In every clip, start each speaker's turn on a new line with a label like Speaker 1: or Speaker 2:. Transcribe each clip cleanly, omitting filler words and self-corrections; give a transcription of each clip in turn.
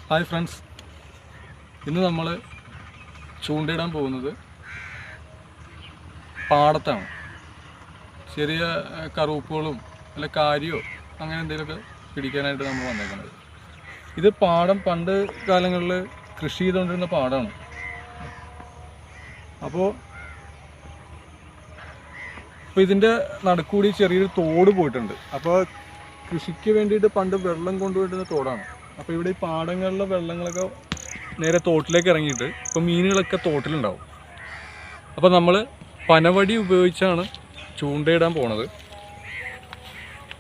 Speaker 1: Hi friends, ഇന്ന് നമ്മൾ ചൂണ്ടയിടാൻ പോകുന്നത് പാടത്താണ്. ചെറിയ കറുപ്പുകളും അല്ല കാരിയോ അങ്ങനെ എന്തെങ്കിലുമൊക്കെ പിടിക്കാനായിട്ട് നമ്മൾ വന്നേക്കുന്നത്. ഇത് പാടം പണ്ട് കാലങ്ങളിൽ കൃഷി ചെയ്തുകൊണ്ടിരുന്ന പാടമാണ്. അപ്പോൾ ഇതിൻ്റെ നടുക്കൂടി ചെറിയൊരു തോട് പോയിട്ടുണ്ട്. അപ്പോൾ കൃഷിക്ക് വേണ്ടിയിട്ട് പണ്ട് വെള്ളം കൊണ്ടുപോയിരുന്ന തോടാണ്. അപ്പോൾ ഇവിടെ ഈ പാടങ്ങളിലെ വെള്ളങ്ങളൊക്കെ നേരെ തോട്ടിലേക്ക് ഇറങ്ങിയിട്ട് ഇപ്പോൾ മീനുകളൊക്കെ തോട്ടിലുണ്ടാവും. അപ്പോൾ നമ്മൾ പനവടി ഉപയോഗിച്ചാണ് ചൂണ്ടയിടാൻ പോണത്.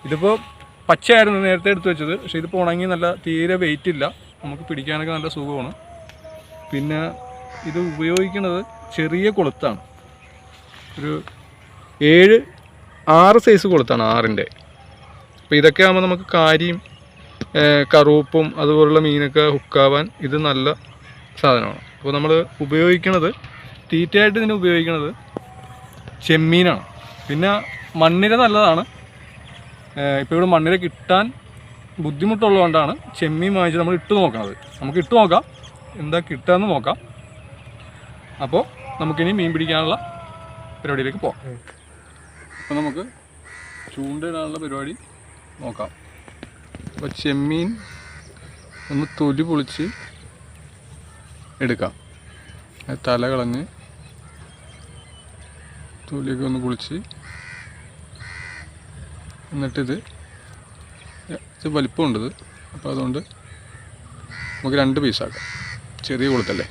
Speaker 1: ഇതിപ്പോൾ പച്ചയായിരുന്നു നേരത്തെ എടുത്ത് വെച്ചത്, പക്ഷേ ഇതിപ്പോൾ ഉണങ്ങി നല്ല തീരെ വെയിറ്റ് ഇല്ല, നമുക്ക് പിടിക്കാനൊക്കെ നല്ല സുഖമാണ്. പിന്നെ ഇത് ഉപയോഗിക്കുന്നത് ചെറിയ കൊളുത്താണ്, ഒരു 6 സൈസ് കൊളുത്താണ് 6-ൻ്റെ. അപ്പോൾ ഇതൊക്കെ ആകുമ്പോൾ നമുക്ക് കാരിയും കറുപ്പും അതുപോലുള്ള മീനൊക്കെ ഹുക്കാവാൻ ഇത് നല്ല സാധനമാണ്. അപ്പോൾ നമ്മൾ ഉപയോഗിക്കുന്നത് തീറ്റയായിട്ട് ഇതിന് ഉപയോഗിക്കുന്നത് ചെമ്മീനാണ്. പിന്നെ മണ്ണിര നല്ലതാണ്. ഇപ്പോൾ ഇവിടെ മണ്ണിര കിട്ടാൻ ബുദ്ധിമുട്ടുള്ളതുകൊണ്ടാണ് ചെമ്മീൻ വാങ്ങിച്ച് നമ്മൾ ഇട്ട് നോക്കുന്നത്. നമുക്ക് ഇട്ട് നോക്കാം, എന്താ കിട്ടുകയെന്ന് നോക്കാം. അപ്പോൾ നമുക്കിനി മീൻ പിടിക്കാനുള്ള പരിപാടിയിലേക്ക് പോകാം. അപ്പോൾ നമുക്ക് ചൂണ്ടയിടാനുള്ള പരിപാടി നോക്കാം. അപ്പോൾ ചെമ്മീൻ ഒന്ന് തൊലി പൊളിച്ച് എടുക്കാം. തല കളഞ്ഞ് തൊലിയൊക്കെ ഒന്ന് പൊളിച്ച്, എന്നിട്ടിത് വലിപ്പമുണ്ടത്. അപ്പോൾ അതുകൊണ്ട് നമുക്ക് 2 പീസാക്കാം. ചെറിയ കൊളുത്തല്ലേ.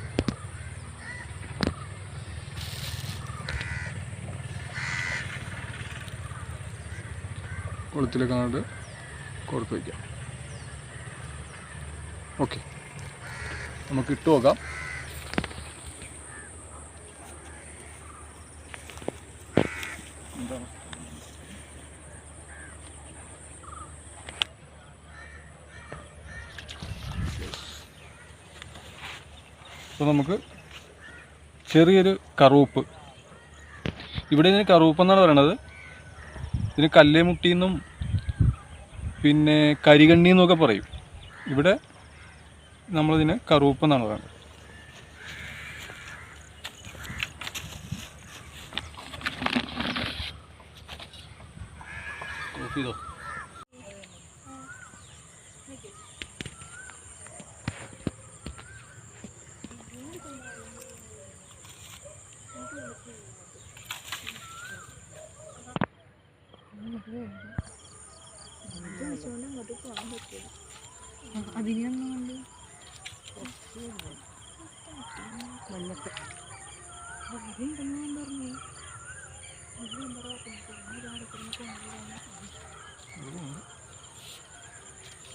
Speaker 1: കൊളുത്തിലേക്ക് അങ്ങോട്ട് കൊടുത്ത് വയ്ക്കാം. ഓക്കെ, നമുക്ക് ഇട്ട് നോക്കാം. എന്താണ് അപ്പോൾ നമുക്ക് ചെറിയൊരു കറുപ്പ്, ഇവിടെ ഇതിന് കറുപ്പെന്നാണ് പറയണത്. ഇതിന് കല്ലേമുട്ടിയെന്നും പിന്നെ കരികണ്ണി എന്നൊക്കെ പറയും. ഇവിടെ നമ്മളിതിന് കറുപ്പെന്നാണ് പറയുന്നത്. ഓഫ് ചെയ്തോ.
Speaker 2: അതിനെയൊന്നുകൊണ്ട്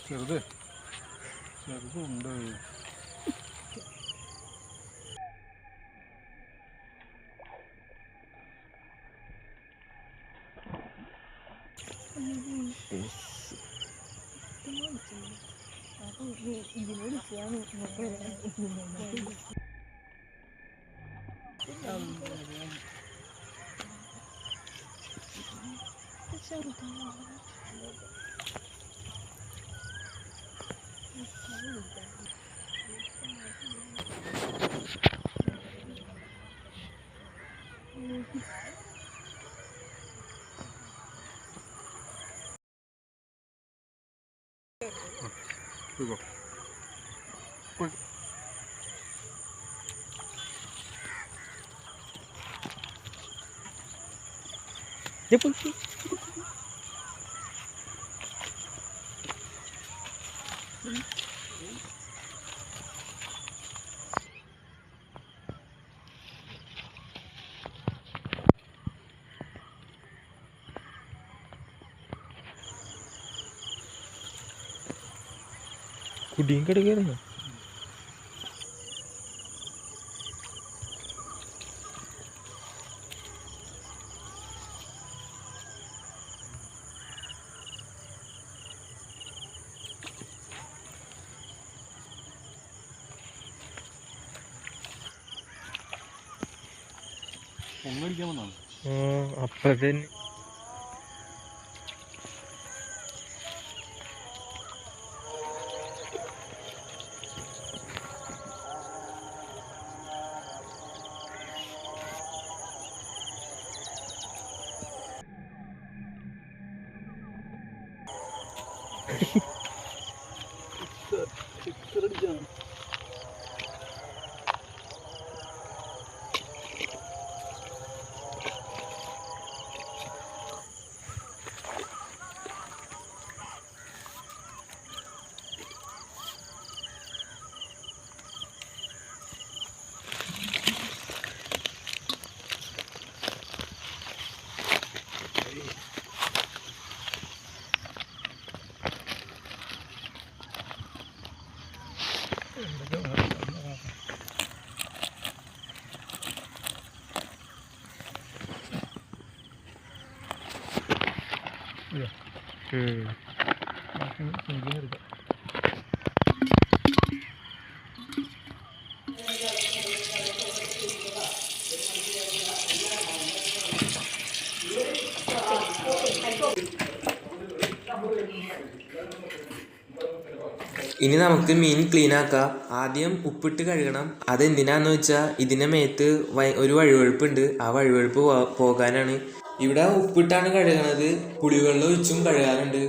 Speaker 1: ചെറുതുണ്ട്.
Speaker 2: ഇതിനോട് ചെയ്യാൻ കുടിയും കിടക്കായിരുന്നു.
Speaker 1: ഒന്നടിക്കാൻ വന്നാണ്.
Speaker 2: അപ്പഴത്തേന്
Speaker 3: ഇനി നമുക്ക് മീൻ ക്ലീൻ ആക്കാം. ആദ്യം ഉപ്പിട്ട് കഴുകണം. അതെന്തിനാന്ന് വെച്ചാൽ ഇതിൻ്റെ മേത്ത് ഒരു വഴുവഴുപ്പുണ്ട്. ആ വഴുവഴുപ്പ് പോകാനാണ്. ഇവിടെ ഉപ്പിട്ടാണ് കഴുകണത്. പുളിവെള്ളം ഒഴിച്ചും കഴുകാറുണ്ട്.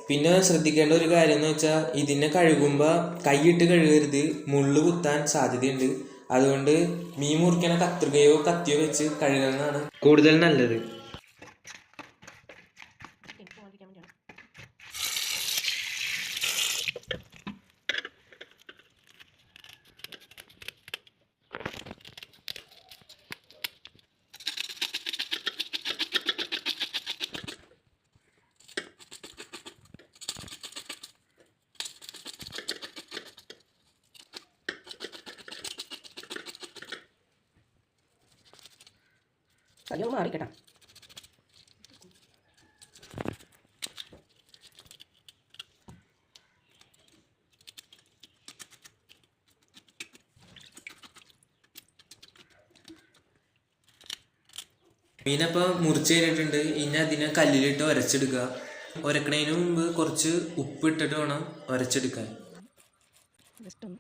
Speaker 3: പിന്നെ ശ്രദ്ധിക്കേണ്ട ഒരു കാര്യം എന്ന് വെച്ചാൽ ഇതിനെ കഴുകുമ്പോൾ കൈയിട്ട് കഴുകരുത്. മുള്ളു കുത്താൻ സാധ്യതയുണ്ട്. അതുകൊണ്ട് മീൻ മുറിക്കണ കത്രികയോ കത്തിയോ വെച്ച് കഴുകുന്നതാണ് കൂടുതൽ നല്ലത്.
Speaker 4: അയ്യോ മാറിക്കട്ടാ.
Speaker 3: മീനപ്പോൾ മുറിച്ച് കഴിഞ്ഞിട്ടുണ്ട്. ഇനി അതിനെ കല്ലിലിട്ട് ഉരച്ചെടുക്കുക. ഉരക്കണതിന് മുമ്പ് കുറച്ച് ഉപ്പ് ഇട്ടിട്ട് വേണം ഉരച്ചെടുക്കാൻ.
Speaker 4: ജസ്റ്റ് ഒന്ന്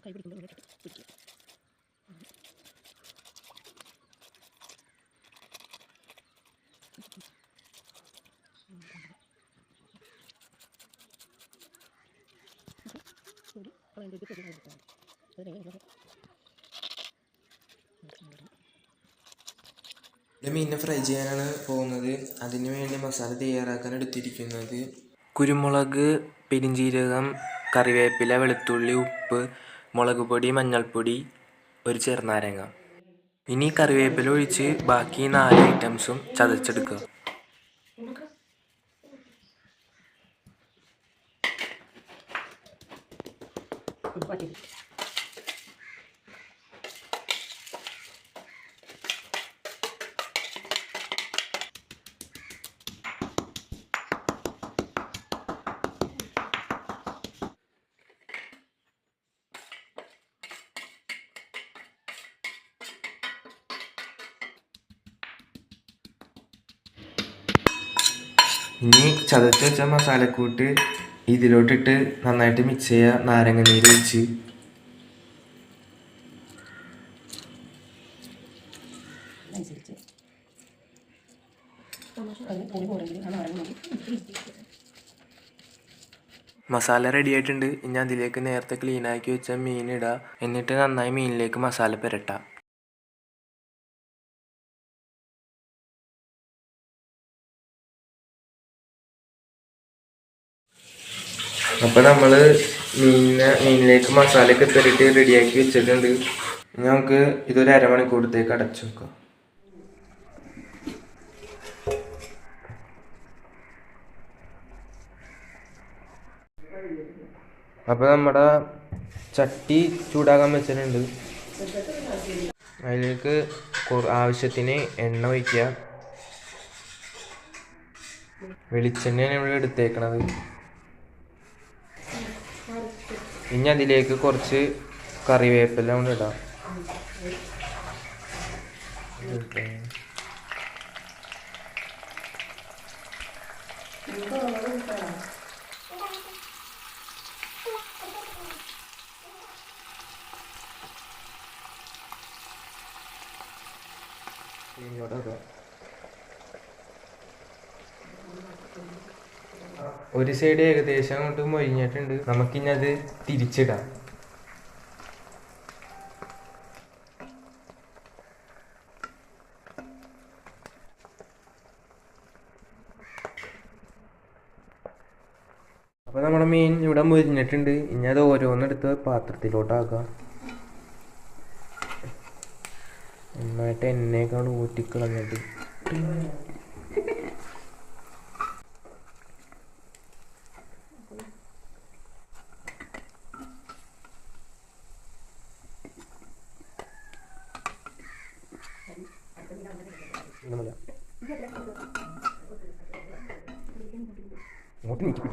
Speaker 4: കൈ പിടിക്കുമ്പോൾ പിടിക്കും.
Speaker 3: മീനിനെ ഫ്രൈ ചെയ്യാനാണ് പോകുന്നത്. അതിന് വേണ്ടി മസാല തയ്യാറാക്കാൻ എടുത്തിരിക്കുന്നത് കുരുമുളക്, പെരിഞ്ജീരകം, കറിവേപ്പില, വെളുത്തുള്ളി, ഉപ്പ്, മുളക് പൊടി, മഞ്ഞൾപ്പൊടി, ഒരു ചെറുനാരങ്ങ. ഇനി കറിവേപ്പില ഒഴിച്ച് ബാക്കി 4 ഐറ്റംസും ചതച്ചെടുക്കുക. ഇനി ചതച്ച് വെച്ച മസാലക്കൂട്ട് ഇതിലോട്ടിട്ട് നന്നായിട്ട് മിക്സ് ചെയ്യുക. നാരങ്ങ നീര് ഒഴിച്ച് മസാല റെഡി ആയിട്ടുണ്ട്. ഇനി അതിലേക്ക് നേരത്തെ ക്ലീനാക്കി വെച്ച മീൻ ഇടുക. എന്നിട്ട് നന്നായി മീനിലേക്ക് മസാല പുരട്ടാം. അപ്പോൾ നമ്മൾ മീനിലേക്ക് മസാലയൊക്കെ പുരട്ടി റെഡിയാക്കി വെച്ചിട്ടുണ്ട്. ഇനി നമുക്ക് ഇതൊരു അരമണിക്കൂറത്തേക്ക് അടച്ചു വെക്കാം. അപ്പോൾ നമ്മുടെ ചട്ടി ചൂടാകാൻ വെച്ചിട്ടുണ്ട്. അതിലേക്ക് ആവശ്യത്തിന് എണ്ണ ഒഴിക്കുക. വെളിച്ചെണ്ണയാണ് ഇവിടെ എടുത്തേക്കണത്. ഇനി അതിലേക്ക് കുറച്ച് കറിവേപ്പില കൊണ്ട് ഇടാം. ഒരു സൈഡ് ഏകദേശം അങ്ങോട്ട് മൊരിഞ്ഞിട്ടുണ്ട്. നമുക്കിനി അത് തിരിച്ചിടാം. അപ്പോൾ നമ്മുടെ മീൻ ഇവിടെ മൊരിഞ്ഞിട്ടുണ്ട്. ഇനി അത് ഓരോന്നെടുത്ത് പാത്രത്തിലോട്ടാക്കാം. നന്നായിട്ട് എണ്ണയൊക്കെയാണ് ഊറ്റിക്കളഞ്ഞിട്ട് അങ്ങോട്ട് നീക്കി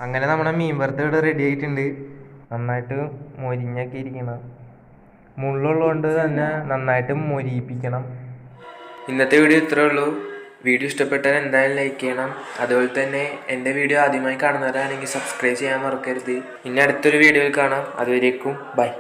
Speaker 3: അങ്ങനെ നമ്മുടെ മീൻ വറുത്ത് ഇവിടെ റെഡി ആയിട്ടുണ്ട്. നന്നായിട്ട് മൊരിഞ്ഞൊക്കെ ഇരിക്കണം. മുള്ളുള്ളതുകൊണ്ട് തന്നെ നന്നായിട്ട് മൊരിയിപ്പിക്കണം. ഇന്നത്തെ വീഡിയോ ഇത്രേ ഉള്ളൂ. വീഡിയോ ഇഷ്ടപ്പെട്ടാൽ എന്തായാലും ലൈക്ക് ചെയ്യണം. അതുപോലെ തന്നെ എൻ്റെ വീഡിയോ ആദ്യമായി കാണുന്നവരാണെങ്കിൽ സബ്സ്ക്രൈബ് ചെയ്യാൻ മറക്കരുത്. ഇനി അടുത്തൊരു വീഡിയോയിൽ കാണാം. അതുവരേക്കും ബൈ.